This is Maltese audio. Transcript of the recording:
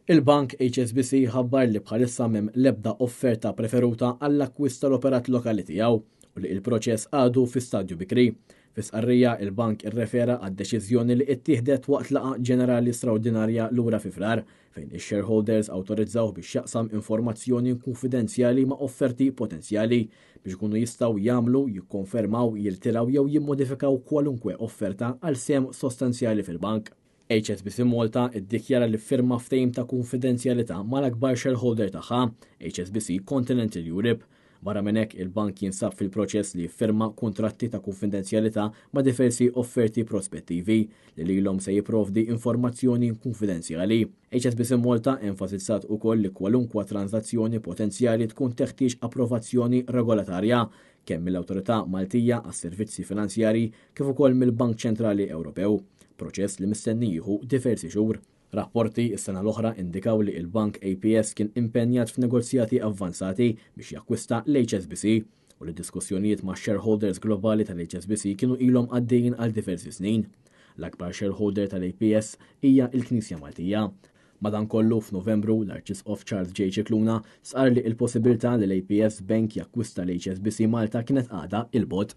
Il-bank HSBC ħabbar li bħalissa m'hemm l-ebda offerta preferuta għall-akkwist tal-operat lokali tiegħu u li l-proċess għadu fi stadju bikri. Fi sqarrija il-bank irrefera għad-deċiżjoni li ttieħdet waqt laqa ġenerali straordinarja lura fi frar fejn ix-shareholders awtorizzaw biex jaqsam informazzjoni konfidenzjali ma' offerti potenzjali biex ikunu jistgħu jagħmlu, jikkonfermaw, jirtiraw jew jimmodifikaw kwalunkwe offerta għal sem sostanzjali fil-bank. HSBC Malta iddikjara li firma ftehim ta' konfidenzjalità mal-akbar shareholder tagħha, HSBC Continental Europe. Barra minn hekk il-bank jinsab fil-proċess li firma kontratti ta' konfidenzjalità ma' diversi offerti prospettivi li lilhom se jipprovdi informazzjoni konfidenzjali. HSBC Malta enfasizzat ukoll li kwalunkwa transazzjoni potenzjali tkun teħtieġ approvazzjoni regolatarja kemm mill-Awtorità Maltija għas-Servizzi Finanzjarji kif ukoll mill-Bank Ċentrali Ewropew, proċess li mistenni jieħu diversi xhur. Rapporti s-sena l-oħra indikaw li il-Bank APS kien impenjat f'negozjati avvanzati biex jakkwista l-HSBC u li diskussjonijiet ma' shareholders globali tal-HSBC kienu ilhom għaddejjin għal diversi snin. L-akbar shareholder tal-APS hija l-Knisja Maltija. Madankollu f'Novembru l-Arċisqof Charles J. Cicluna sqar li l-possibilità li l-APS Bank jakkwista l-HSBC Malta kienet għadha il-bogħod.